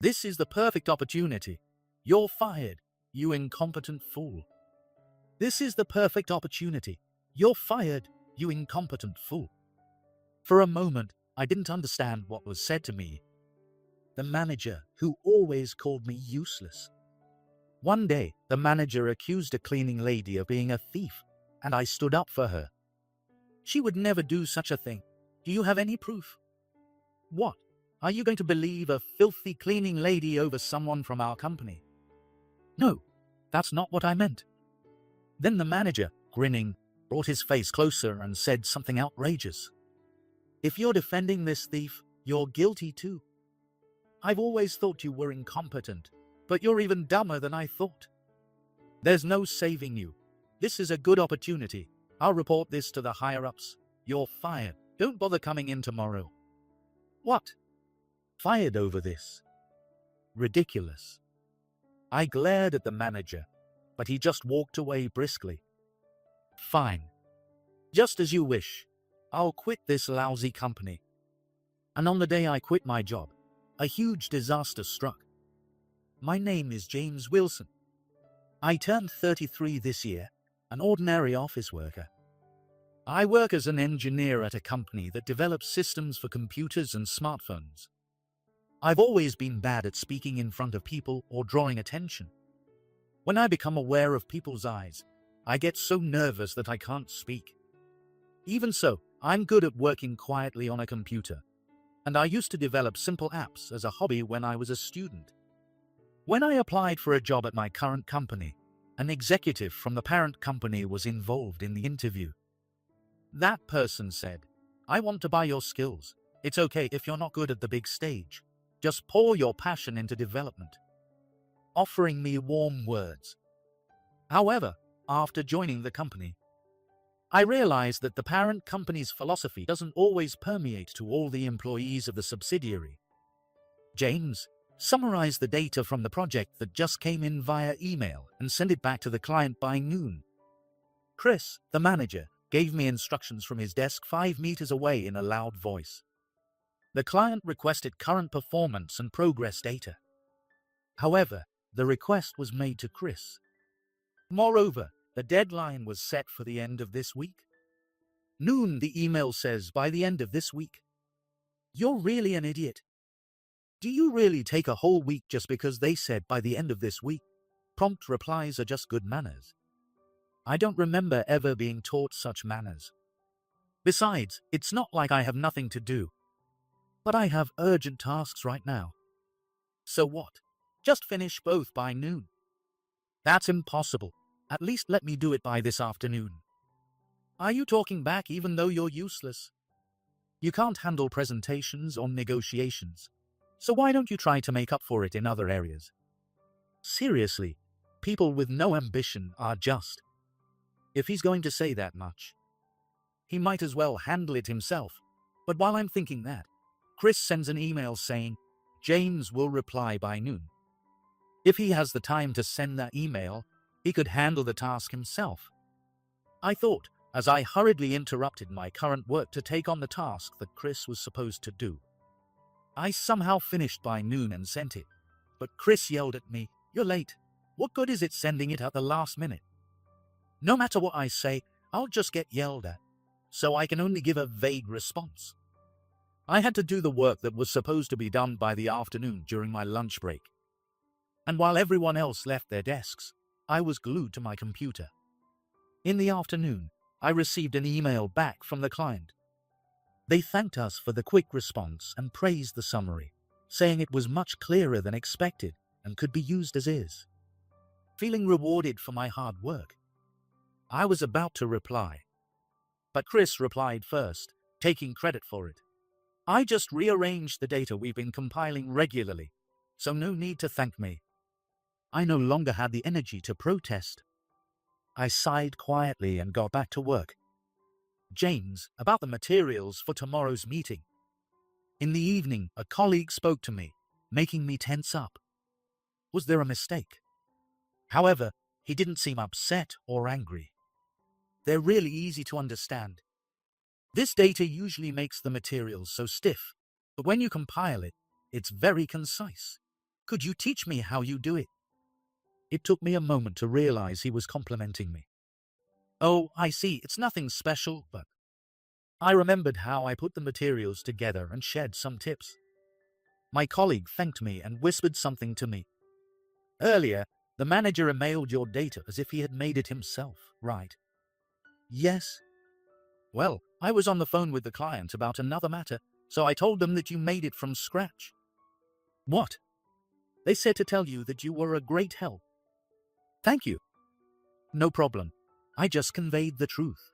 This is the perfect opportunity. You're fired, you incompetent fool. This is the perfect opportunity. You're fired, you incompetent fool. For a moment, I didn't understand what was said to me. The manager, who always called me useless. One day, the manager accused a cleaning lady of being a thief, and I stood up for her. She would never do such a thing. Do you have any proof? What? Are you going to believe a filthy cleaning lady over someone from our company? No, that's not what I meant. Then the manager, grinning, brought his face closer and said something outrageous. If you're defending this thief, you're guilty too. I've always thought you were incompetent, but you're even dumber than I thought. There's no saving you. This is a good opportunity. I'll report this to the higher-ups. You're fired. Don't bother coming in tomorrow. What? Fired over this? Ridiculous. I glared at the manager, but he just walked away briskly. Fine. Just as you wish. I'll quit this lousy company. And on the day I quit my job, a huge disaster struck. My name is James Wilson. I turned 33 this year, an ordinary office worker. I work as an engineer at a company that develops systems for computers and smartphones. I've always been bad at speaking in front of people or drawing attention. When I become aware of people's eyes, I get so nervous that I can't speak. Even so, I'm good at working quietly on a computer, and I used to develop simple apps as a hobby when I was a student. When I applied for a job at my current company, an executive from the parent company was involved in the interview. That person said, "I want to buy your skills. It's okay if you're not good at the big stage. Just pour your passion into development," offering me warm words. However, after joining the company, I realized that the parent company's philosophy doesn't always permeate to all the employees of the subsidiary. James, summarize the data from the project that just came in via email and send it back to the client by noon. Chris, the manager, gave me instructions from his desk 5 meters away in a loud voice. The client requested current performance and progress data. However, the request was made to Chris. Moreover, the deadline was set for the end of this week. Noon, the email says, by the end of this week. You're really an idiot. Do you really take a whole week just because they said by the end of this week? Prompt replies are just good manners. I don't remember ever being taught such manners. Besides, it's not like I have nothing to do. But I have urgent tasks right now. So what? Just finish both by noon. That's impossible. At least let me do it by this afternoon. Are you talking back even though you're useless? You can't handle presentations or negotiations. So why don't you try to make up for it in other areas? Seriously, people with no ambition are just. If he's going to say that much, he might as well handle it himself. But while I'm thinking that, Chris sends an email saying, James will reply by noon. If he has the time to send that email, he could handle the task himself. I thought, as I hurriedly interrupted my current work to take on the task that Chris was supposed to do. I somehow finished by noon and sent it, but Chris yelled at me, "You're late. What good is it sending it at the last minute?" No matter what I say, I'll just get yelled at, so I can only give a vague response. I had to do the work that was supposed to be done by the afternoon during my lunch break. And while everyone else left their desks, I was glued to my computer. In the afternoon, I received an email back from the client. They thanked us for the quick response and praised the summary, saying it was much clearer than expected and could be used as is. Feeling rewarded for my hard work, I was about to reply. But Chris replied first, taking credit for it. I just rearranged the data we've been compiling regularly, so no need to thank me. I no longer had the energy to protest. I sighed quietly and got back to work. James, about the materials for tomorrow's meeting. In the evening, a colleague spoke to me, making me tense up. Was there a mistake? However, he didn't seem upset or angry. They're really easy to understand. This data usually makes the materials so stiff, but when you compile it, it's very concise. Could you teach me how you do it? It took me a moment to realize he was complimenting me. Oh, I see, it's nothing special, but I remembered how I put the materials together and shared some tips. My colleague thanked me and whispered something to me. Earlier, the manager emailed your data as if he had made it himself, right? Yes. Well, I was on the phone with the client about another matter, so I told them that you made it from scratch. What? They said to tell you that you were a great help. Thank you. No problem. I just conveyed the truth.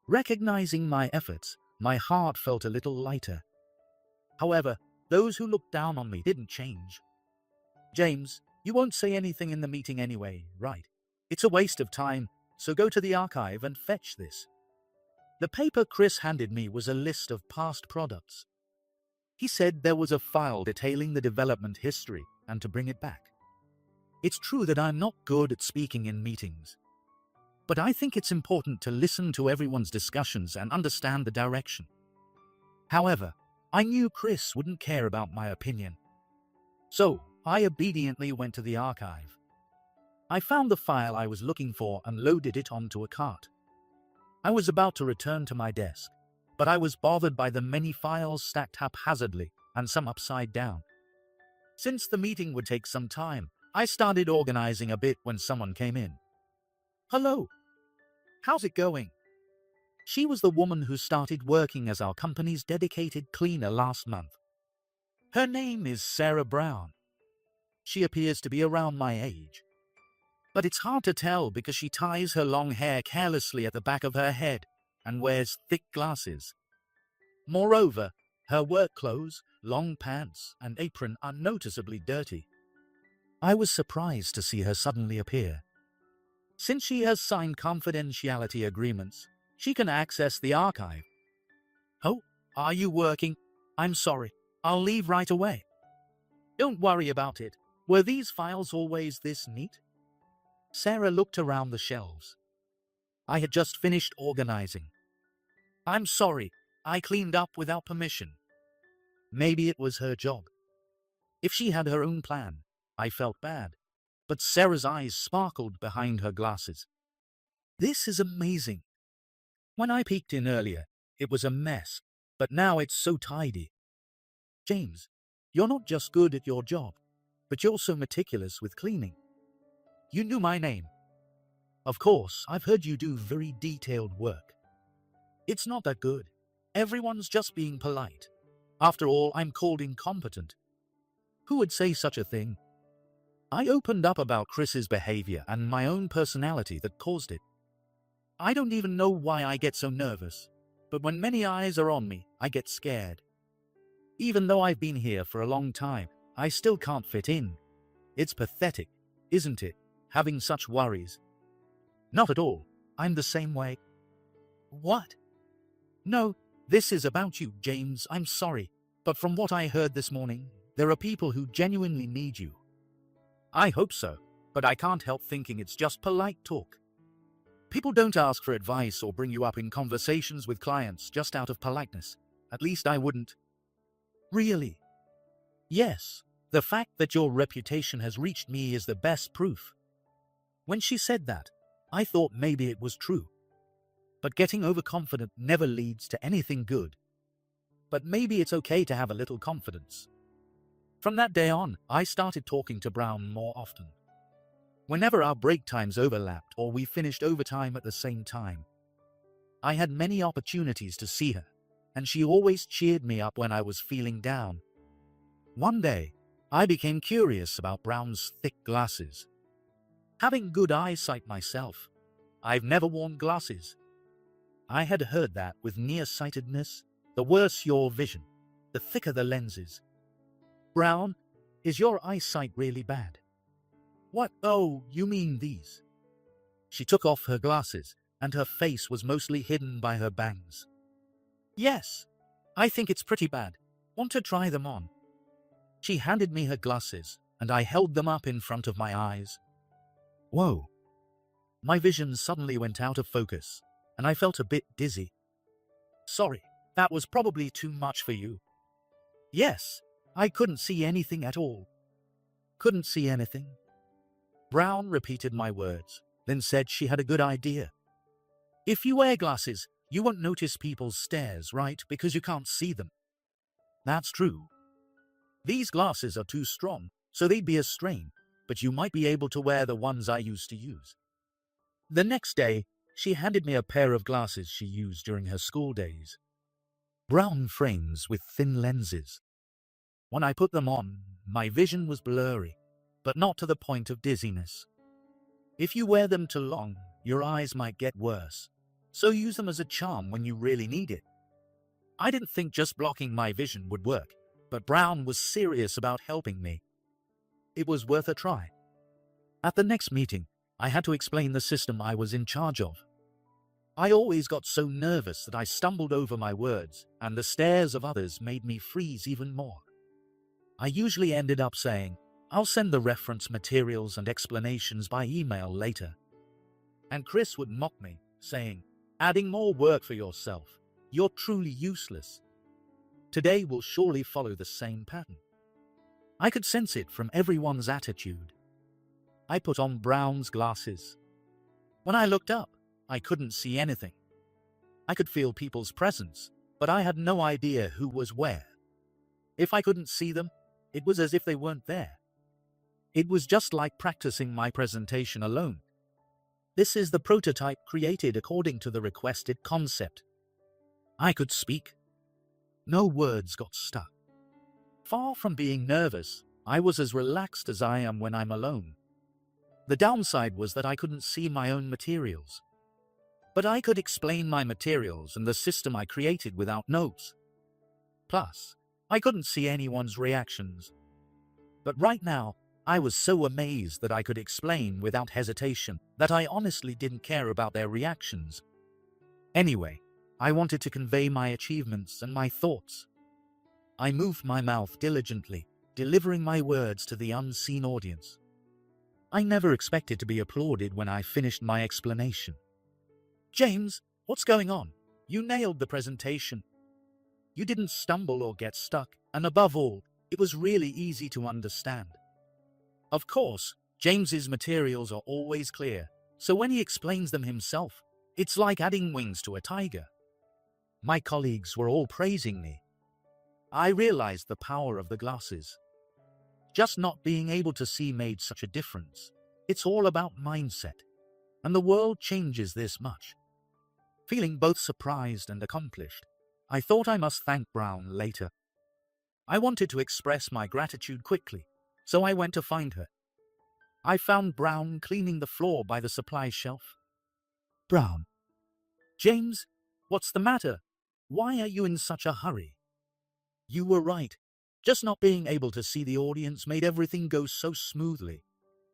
Recognizing my efforts, my heart felt a little lighter. However, those who looked down on me didn't change. James, you won't say anything in the meeting anyway, right? It's a waste of time, so go to the archive and fetch this. The paper Chris handed me was a list of past products. He said there was a file detailing the development history and to bring it back. It's true that I'm not good at speaking in meetings, but I think it's important to listen to everyone's discussions and understand the direction. However, I knew Chris wouldn't care about my opinion. So, I obediently went to the archive. I found the file I was looking for and loaded it onto a cart. I was about to return to my desk, but I was bothered by the many files stacked haphazardly and some upside down. Since the meeting would take some time, I started organizing a bit when someone came in. Hello. How's it going? She was the woman who started working as our company's dedicated cleaner last month. Her name is Sarah Brown. She appears to be around my age, but it's hard to tell because she ties her long hair carelessly at the back of her head and wears thick glasses. Moreover, her work clothes, long pants, and apron are noticeably dirty. I was surprised to see her suddenly appear. Since she has signed confidentiality agreements, she can access the archive. Oh, are you working? I'm sorry. I'll leave right away. Don't worry about it. Were these files always this neat? Sarah looked around the shelves. I had just finished organizing. I'm sorry. I cleaned up without permission. Maybe it was her job. If she had her own plan, I felt bad. But Sarah's eyes sparkled behind her glasses. This is amazing. When I peeked in earlier, it was a mess, but now it's so tidy. James, you're not just good at your job, but you're so meticulous with cleaning. You knew my name. Of course, I've heard you do very detailed work. It's not that good. Everyone's just being polite. After all, I'm called incompetent. Who would say such a thing? I opened up about Chris's behavior and my own personality that caused it. I don't even know why I get so nervous, but when many eyes are on me, I get scared. Even though I've been here for a long time, I still can't fit in. It's pathetic, isn't it, having such worries? Not at all. I'm the same way. What? No, this is about you, James. I'm sorry, but from what I heard this morning, there are people who genuinely need you. I hope so, but I can't help thinking it's just polite talk. People don't ask for advice or bring you up in conversations with clients just out of politeness. At least I wouldn't. Really? Yes, the fact that your reputation has reached me is the best proof. When she said that, I thought maybe it was true. But getting overconfident never leads to anything good. But maybe it's okay to have a little confidence. From that day on, I started talking to Brown more often. Whenever our break times overlapped or we finished overtime at the same time, I had many opportunities to see her, and she always cheered me up when I was feeling down. One day, I became curious about Brown's thick glasses. Having good eyesight myself, I've never worn glasses. I had heard that with nearsightedness, the worse your vision, the thicker the lenses. Brown, is your eyesight really bad? What? Oh, you mean these? She took off her glasses, and her face was mostly hidden by her bangs. Yes, I think it's pretty bad. Want to try them on? She handed me her glasses, and I held them up in front of my eyes. Whoa. My vision suddenly went out of focus, and I felt a bit dizzy. Sorry, that was probably too much for you. Yes, I couldn't see anything at all. Couldn't see anything. Brown repeated my words, then said she had a good idea. If you wear glasses, you won't notice people's stares, right? Because you can't see them. That's true. These glasses are too strong, so they'd be a strain, but you might be able to wear the ones I used to use. The next day, she handed me a pair of glasses she used during her school days. Brown frames with thin lenses. When I put them on, my vision was blurry, but not to the point of dizziness. If you wear them too long, your eyes might get worse, so use them as a charm when you really need it. I didn't think just blocking my vision would work, but Brown was serious about helping me. It was worth a try. At the next meeting, I had to explain the system I was in charge of. I always got so nervous that I stumbled over my words, and the stares of others made me freeze even more. I usually ended up saying, "I'll send the reference materials and explanations by email later." And Chris would mock me, saying, "Adding more work for yourself. You're truly useless." Today will surely follow the same pattern. I could sense it from everyone's attitude. I put on Brown's glasses. When I looked up, I couldn't see anything. I could feel people's presence, but I had no idea who was where. If I couldn't see them, it was as if they weren't there. It was just like practicing my presentation alone. This is the prototype created according to the requested concept. I could speak. No words got stuck. Far from being nervous, I was as relaxed as I am when I'm alone. The downside was that I couldn't see my own materials. But I could explain my materials and the system I created without notes. Plus, I couldn't see anyone's reactions. But right now, I was so amazed that I could explain without hesitation that I honestly didn't care about their reactions. Anyway, I wanted to convey my achievements and my thoughts. I moved my mouth diligently, delivering my words to the unseen audience. I never expected to be applauded when I finished my explanation. "James, what's going on? You nailed the presentation. You didn't stumble or get stuck, and above all, it was really easy to understand." Of course, James's materials are always clear, so when he explains them himself, it's like adding wings to a tiger. My colleagues were all praising me. I realized the power of the glasses. Just not being able to see made such a difference. It's all about mindset, and the world changes this much. Feeling both surprised and accomplished, I thought I must thank Brown later. I wanted to express my gratitude quickly, so I went to find her. I found Brown cleaning the floor by the supply shelf. "Brown." "James, what's the matter? Why are you in such a hurry?" "You were right. Just not being able to see the audience made everything go so smoothly.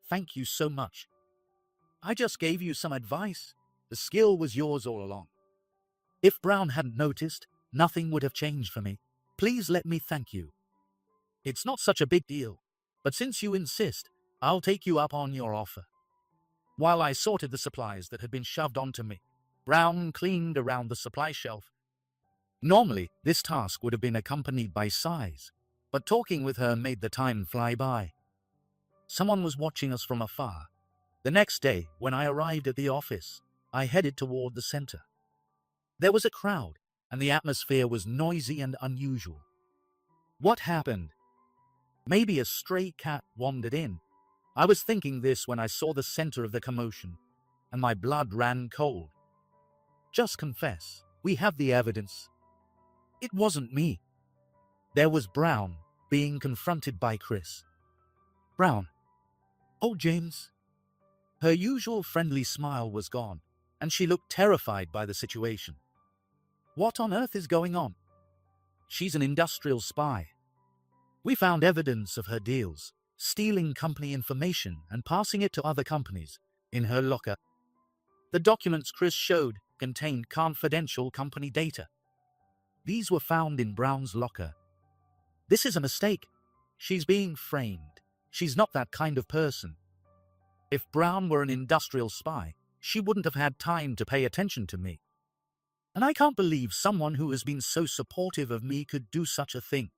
Thank you so much. I just gave you some advice. The skill was yours all along. If Brown hadn't noticed, nothing would have changed for me. Please let me thank you." "It's not such a big deal, but since you insist, I'll take you up on your offer." While I sorted the supplies that had been shoved onto me, Brown cleaned around the supply shelf. Normally, this task would have been accompanied by sighs, but talking with her made the time fly by. Someone was watching us from afar. The next day, when I arrived at the office, I headed toward the center. There was a crowd, and the atmosphere was noisy and unusual. What happened? Maybe a stray cat wandered in. I was thinking this when I saw the center of the commotion, and my blood ran cold. Just confess, we have the evidence. It wasn't me. There was Brown, being confronted by Chris. "Brown." "Oh, James." Her usual friendly smile was gone, and she looked terrified by the situation. "What on earth is going on?" "She's an industrial spy. We found evidence of her deals, stealing company information and passing it to other companies, in her locker. The documents Chris showed contained confidential company data. These were found in Brown's locker. This is a mistake. She's being framed. She's not that kind of person. If Brown were an industrial spy, she wouldn't have had time to pay attention to me. And I can't believe someone who has been so supportive of me could do such a thing.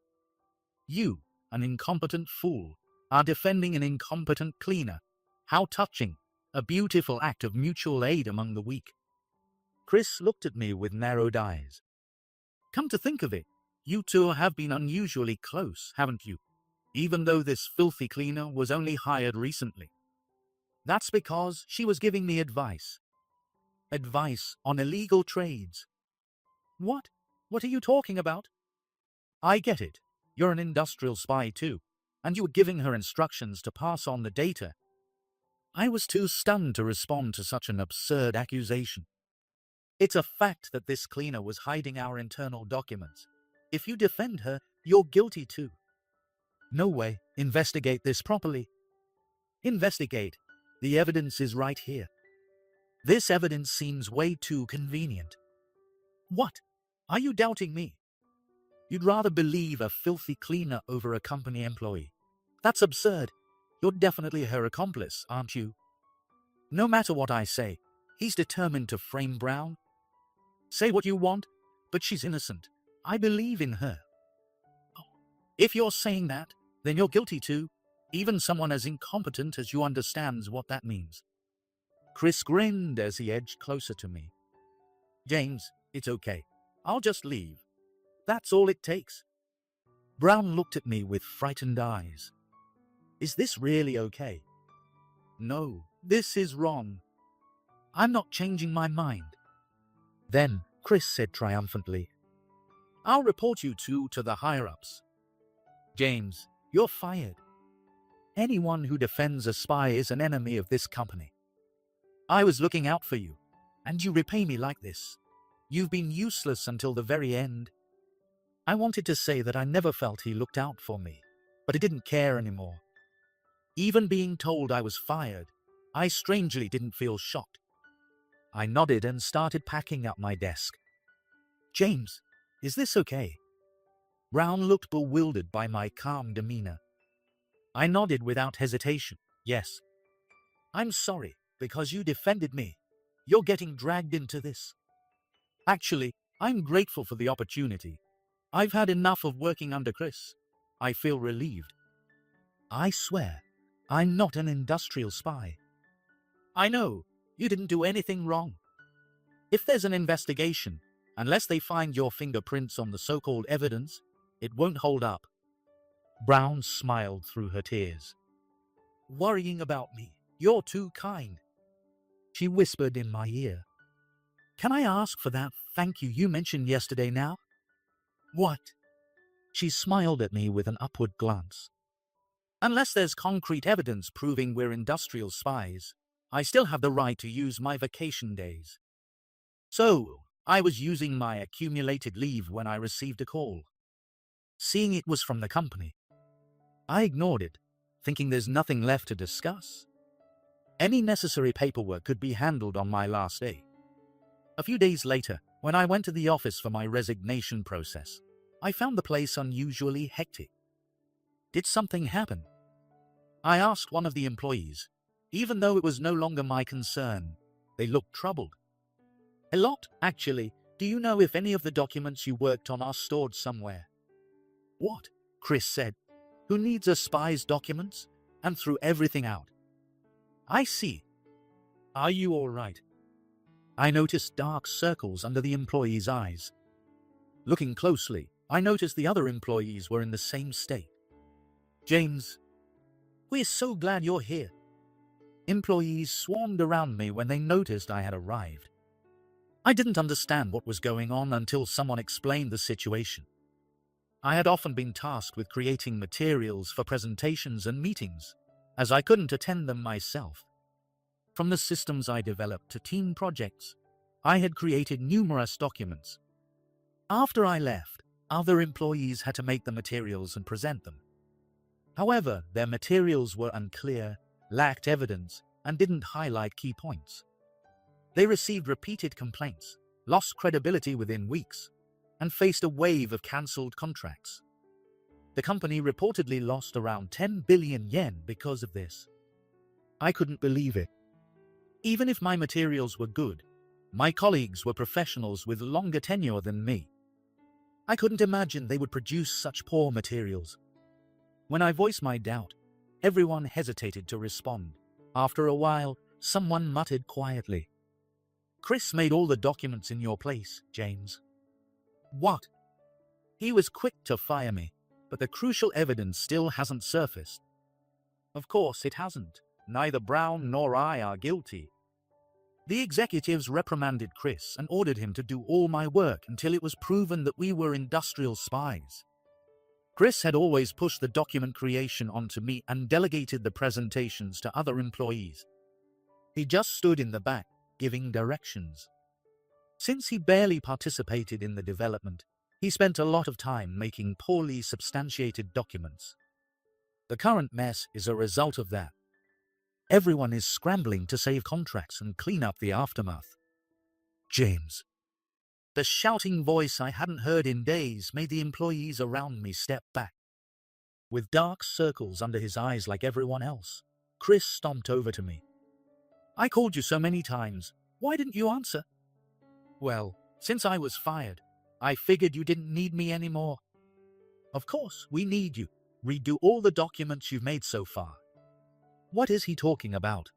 You, an incompetent fool, are defending an incompetent cleaner. How touching. A beautiful act of mutual aid among the weak. Chris looked at me with narrowed eyes. Come to think of it, you two have been unusually close, haven't you? Even though this filthy cleaner was only hired recently. That's because she was giving me advice. Advice on illegal trades. What? What are you talking about? I get it. You're an industrial spy too, and you were giving her instructions to pass on the data. I was too stunned to respond to such an absurd accusation. It's a fact that this cleaner was hiding our internal documents. If you defend her, you're guilty too. No way. Investigate this properly. Investigate. The evidence is right here. This evidence seems way too convenient. What? Are you doubting me? You'd rather believe a filthy cleaner over a company employee. That's absurd. You're definitely her accomplice, aren't you? No matter what I say, he's determined to frame Brown. Say what you want, but she's innocent. I believe in her. Oh, if you're saying that, then you're guilty too. Even someone as incompetent as you understands what that means. Chris grinned as he edged closer to me. James, it's okay. I'll just leave. That's all it takes. Brown looked at me with frightened eyes. Is this really okay? No, this is wrong. I'm not changing my mind. Then Chris said triumphantly, I'll report you two to the higher-ups. James, you're fired. Anyone who defends a spy is an enemy of this company. I was looking out for you, and you repay me like this. You've been useless until the very end. I wanted to say that I never felt he looked out for me, but I didn't care anymore. Even being told I was fired, I strangely didn't feel shocked. I nodded and started packing up my desk. James, is this okay? Brown looked bewildered by my calm demeanor. I nodded without hesitation. Yes. I'm sorry, because you defended me. You're getting dragged into this. Actually, I'm grateful for the opportunity. I've had enough of working under Chris. I feel relieved. I swear, I'm not an industrial spy. I know, you didn't do anything wrong. If there's an investigation, unless they find your fingerprints on the so-called evidence, it won't hold up. Brown smiled through her tears. Worrying about me, you're too kind. She whispered in my ear. Can I ask for that thank you mentioned yesterday now? What? She smiled at me with an upward glance. Unless there's concrete evidence proving we're industrial spies, I still have the right to use my vacation days. So, I was using my accumulated leave when I received a call. Seeing it was from the company, I ignored it, thinking there's nothing left to discuss. Any necessary paperwork could be handled on my last day. A few days later, when I went to the office for my resignation process, I found the place unusually hectic. Did something happen? I asked one of the employees. Even though it was no longer my concern, they looked troubled. A lot, actually. Do you know if any of the documents you worked on are stored somewhere? What? Chris said. Who needs a spy's documents? And threw everything out. I see. Are you all right? I noticed dark circles under the employee's eyes. Looking closely, I noticed the other employees were in the same state. James, we're so glad you're here. Employees swarmed around me when they noticed I had arrived. I didn't understand what was going on until someone explained the situation. I had often been tasked with creating materials for presentations and meetings, as I couldn't attend them myself. From the systems I developed to team projects, I had created numerous documents. After I left, other employees had to make the materials and present them. However, their materials were unclear, lacked evidence, and didn't highlight key points. They received repeated complaints, lost credibility within weeks, and faced a wave of cancelled contracts. The company reportedly lost around 10 billion yen because of this. I couldn't believe it. Even if my materials were good, my colleagues were professionals with longer tenure than me. I couldn't imagine they would produce such poor materials. When I voiced my doubt, Everyone hesitated to respond. After a while, someone muttered quietly, "Chris made all the documents in your place, James." "What?" "He was quick to fire me, but the crucial evidence still hasn't surfaced." "Of course it hasn't. Neither Brown nor I are guilty." The executives reprimanded Chris and ordered him to do all my work until it was proven that we were industrial spies. Chris had always pushed the document creation onto me and delegated the presentations to other employees. He just stood in the back, giving directions. Since he barely participated in the development, he spent a lot of time making poorly substantiated documents. The current mess is a result of that. Everyone is scrambling to save contracts and clean up the aftermath. James. The shouting voice I hadn't heard in days made the employees around me step back. With dark circles under his eyes like everyone else, Chris stomped over to me. "I called you so many times. Why didn't you answer?" "Well, since I was fired, I figured you didn't need me anymore." "Of course, we need you. Redo all the documents you've made so far." What is he talking about?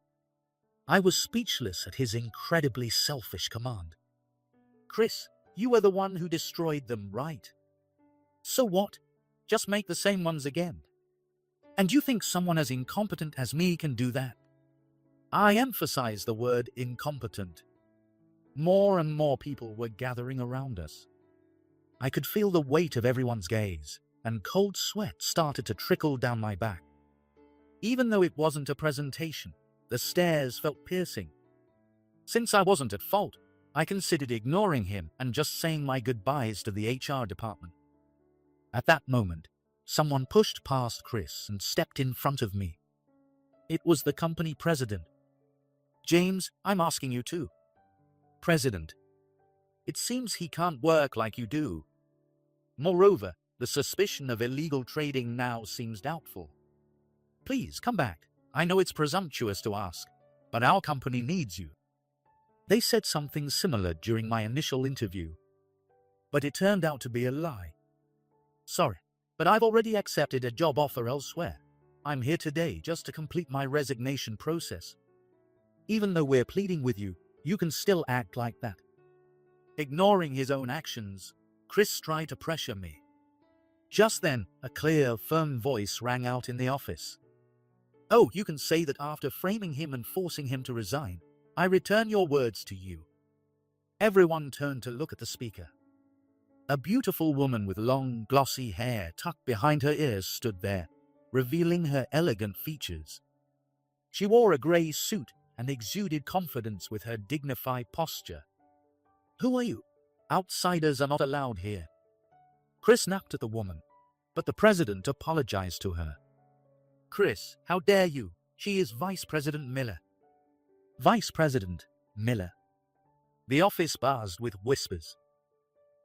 I was speechless at his incredibly selfish command. "Chris, you were the one who destroyed them, right? So what? Just make the same ones again. And you think someone as incompetent as me can do that?" I emphasize the word incompetent. More and more people were gathering around us. I could feel the weight of everyone's gaze, and cold sweat started to trickle down my back. Even though it wasn't a presentation, the stares felt piercing. Since I wasn't at fault, I considered ignoring him and just saying my goodbyes to the HR department. At that moment, someone pushed past Chris and stepped in front of me. It was the company president. "James, I'm asking you too." "President, it seems he can't work like you do. Moreover, the suspicion of illegal trading now seems doubtful. Please come back. I know it's presumptuous to ask, but our company needs you." They said something similar during my initial interview, but it turned out to be a lie. "Sorry, but I've already accepted a job offer elsewhere. I'm here today just to complete my resignation process." "Even though we're pleading with you, you can still act like that." Ignoring his own actions, Chris tried to pressure me. Just then, a clear, firm voice rang out in the office. "Oh, you can say that after framing him and forcing him to resign, I return your words to you." Everyone turned to look at the speaker. A beautiful woman with long, glossy hair tucked behind her ears stood there, revealing her elegant features. She wore a grey suit and exuded confidence with her dignified posture. "Who are you? Outsiders are not allowed here." Chris snapped at the woman, but the president apologized to her. "Chris, how dare you? She is Vice President Miller." "Vice President Miller?" The office buzzed with whispers.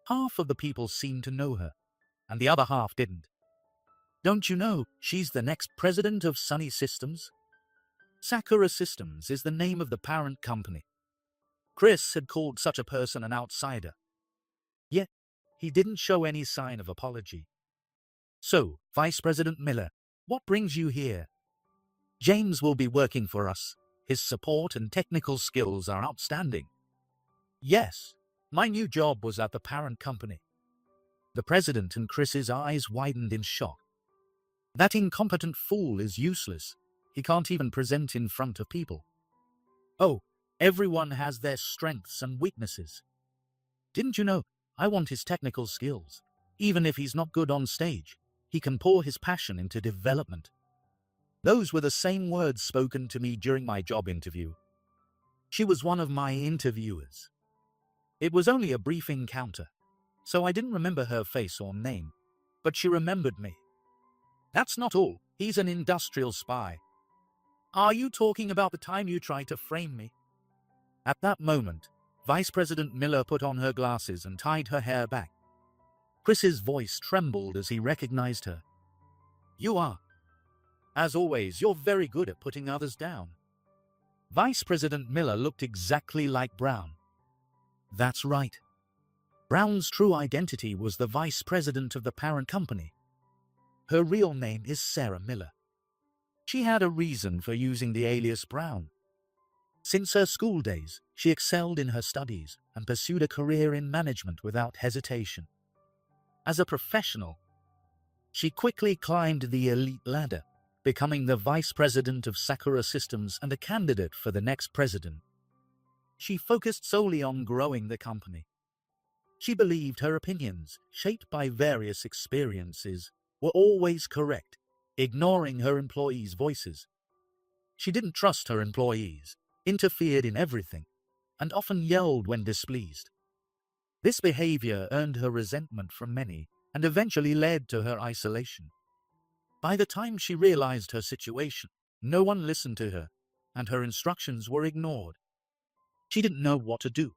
Half of the people seemed to know her, and the other half didn't. "Don't you know she's the next president of Sunny Systems?" Sakura Systems is the name of the parent company. Chris had called such a person an outsider. Yet, he didn't show any sign of apology. "So, Vice President Miller, what brings you here?" "James will be working for us. His support and technical skills are outstanding." "Yes, my new job was at the parent company." The president and Chris's eyes widened in shock. "That incompetent fool is useless. He can't even present in front of people." "Oh, everyone has their strengths and weaknesses. Didn't you know I want his technical skills? Even if he's not good on stage, he can pour his passion into development." Those were the same words spoken to me during my job interview. She was one of my interviewers. It was only a brief encounter, so I didn't remember her face or name, but she remembered me. "That's not all. He's an industrial spy." "Are you talking about the time you tried to frame me?" At that moment, Vice President Miller put on her glasses and tied her hair back. Chris's voice trembled as he recognized her. "You are. As always, you're very good at putting others down." Vice President Miller looked exactly like Brown. That's right. Brown's true identity was the vice president of the parent company. Her real name is Sarah Miller. She had a reason for using the alias Brown. Since her school days, she excelled in her studies and pursued a career in management without hesitation. As a professional, she quickly climbed the elite ladder, becoming the vice president of Sakura Systems and a candidate for the next president. She focused solely on growing the company. She believed her opinions, shaped by various experiences, were always correct, ignoring her employees' voices. She didn't trust her employees, interfered in everything, and often yelled when displeased. This behavior earned her resentment from many and eventually led to her isolation. By the time she realized her situation, no one listened to her, and her instructions were ignored. She didn't know what to do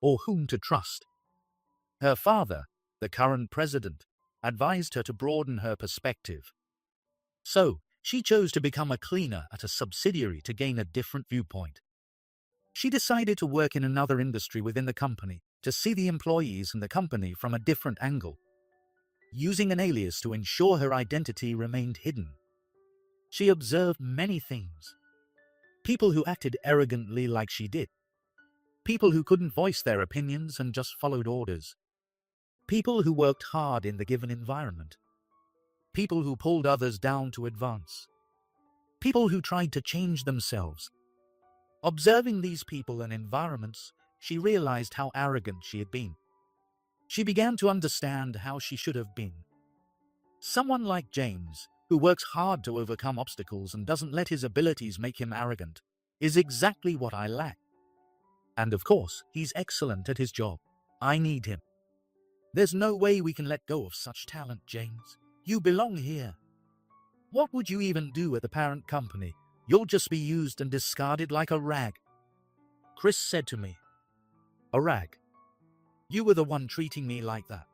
or whom to trust. Her father, the current president, advised her to broaden her perspective. So, she chose to become a cleaner at a subsidiary to gain a different viewpoint. She decided to work in another industry within the company to see the employees and the company from a different angle, using an alias to ensure her identity remained hidden. She observed many things. People who acted arrogantly like she did. People who couldn't voice their opinions and just followed orders. People who worked hard in the given environment. People who pulled others down to advance. People who tried to change themselves. Observing these people and environments, she realized how arrogant she had been. She began to understand how she should have been. Someone like James, who works hard to overcome obstacles and doesn't let his abilities make him arrogant, is exactly what I lack. And of course, he's excellent at his job. I need him. There's no way we can let go of such talent, James. You belong here. What would you even do at the parent company? You'll just be used and discarded like a rag. Chris said to me. A rag? You were the one treating me like that.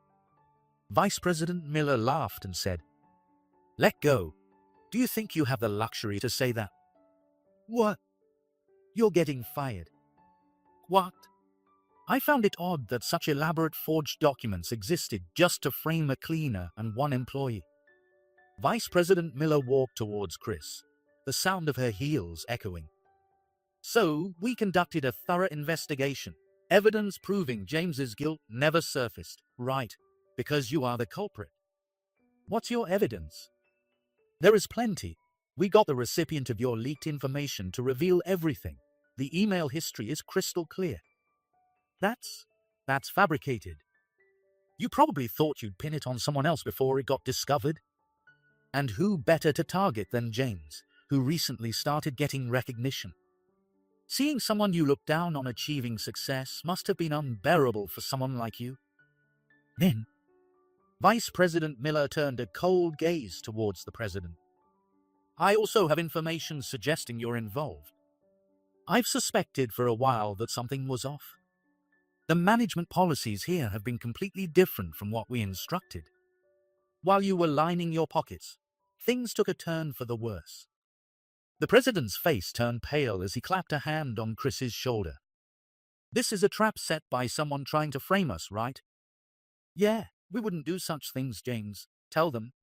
Vice President Miller laughed and said, Let go. Do you think you have the luxury to say that? What? You're getting fired. What? I found it odd that such elaborate forged documents existed just to frame a cleaner and one employee. Vice President Miller walked towards Chris, the sound of her heels echoing. So, we conducted a thorough investigation. Evidence proving James's guilt never surfaced, right? Because you are the culprit. What's your evidence? There is plenty. We got the recipient of your leaked information to reveal everything. The email history is crystal clear. That's fabricated. You probably thought you'd pin it on someone else before it got discovered. And who better to target than James, who recently started getting recognition? Seeing someone you look down on achieving success must have been unbearable for someone like you. Then, Vice President Miller turned a cold gaze towards the president. I also have information suggesting you're involved. I've suspected for a while that something was off. The management policies here have been completely different from what we instructed. While you were lining your pockets, things took a turn for the worse. The president's face turned pale as he clapped a hand on Chris's shoulder. This is a trap set by someone trying to frame us, right? Yeah, we wouldn't do such things, James. Tell them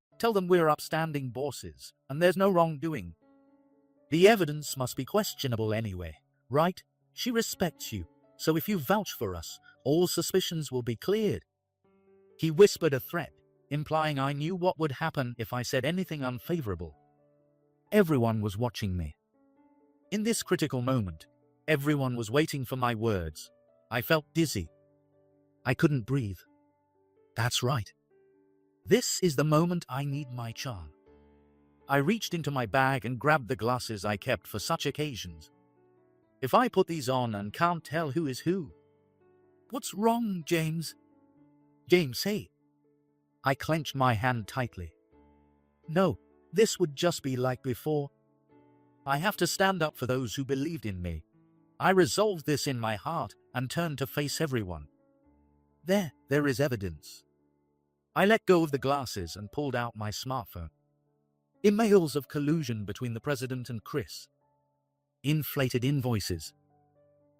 we're upstanding bosses, and there's no wrongdoing. The evidence must be questionable anyway, right? She respects you, so if you vouch for us, all suspicions will be cleared. He whispered a threat, implying I knew what would happen if I said anything unfavorable. Everyone was watching me. In this critical moment, everyone was waiting for my words. I felt dizzy. I couldn't breathe. That's right. This is the moment I need my charm. I reached into my bag and grabbed the glasses I kept for such occasions. If I put these on and can't tell who is who. What's wrong, James? James, hey. I clenched my hand tightly. No, this would just be like before. I have to stand up for those who believed in me. I resolved this in my heart and turned to face everyone. There is evidence. I let go of the glasses and pulled out my smartphone. Emails of collusion between the president and Chris. Inflated invoices.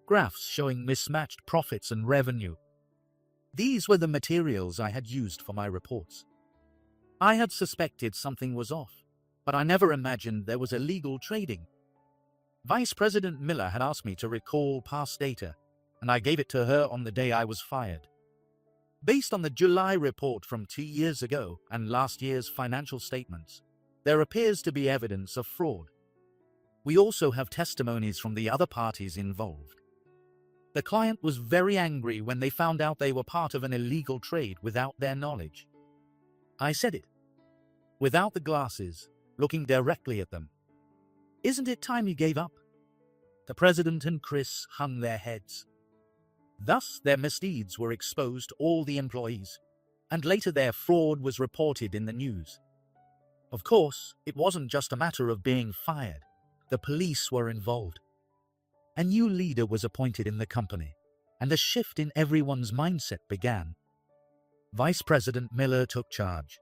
Graphs showing mismatched profits and revenue. These were the materials I had used for my reports. I had suspected something was off. but I never imagined there was illegal trading. Vice President Miller had asked me to recall past data, and I gave it to her on the day I was fired. Based on the July report from 2 years ago and last year's financial statements, there appears to be evidence of fraud. We also have testimonies from the other parties involved. The client was very angry when they found out they were part of an illegal trade without their knowledge. I said it, without the glasses, looking directly at them. Isn't it time you gave up? The president and Chris hung their heads. Thus, their misdeeds were exposed to all the employees, and later their fraud was reported in the news. Of course, it wasn't just a matter of being fired. The police were involved. A new leader was appointed in the company, and a shift in everyone's mindset began. Vice President Miller took charge.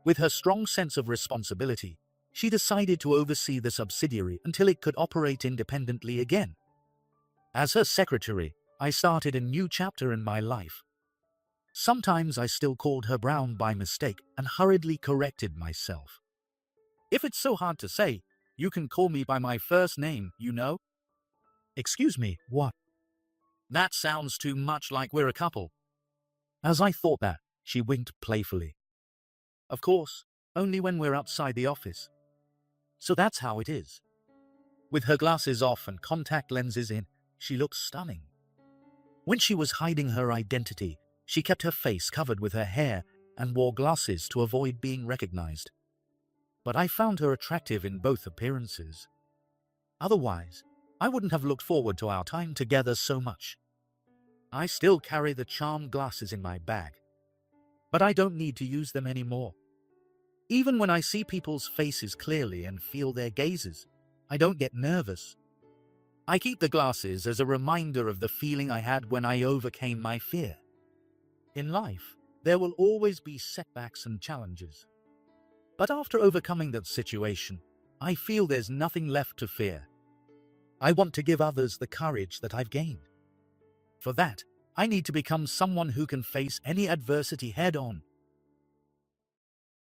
With her strong sense of responsibility, she decided to oversee the subsidiary until it could operate independently again. As her secretary, I started a new chapter in my life. Sometimes I still called her Brown by mistake and hurriedly corrected myself. If it's so hard to say, you can call me by my first name, you know? Excuse me, what? That sounds too much like we're a couple. As I thought that, she winked playfully. Of course, only when we're outside the office. So that's how it is. With her glasses off and contact lenses in, she looked stunning. When she was hiding her identity, she kept her face covered with her hair and wore glasses to avoid being recognized. But I found her attractive in both appearances. Otherwise, I wouldn't have looked forward to our time together so much. I still carry the charmed glasses in my bag, but I don't need to use them anymore. Even when I see people's faces clearly and feel their gazes, I don't get nervous. I keep the glasses as a reminder of the feeling I had when I overcame my fear. In life, there will always be setbacks and challenges. But after overcoming that situation, I feel there's nothing left to fear. I want to give others the courage that I've gained. For that, I need to become someone who can face any adversity head-on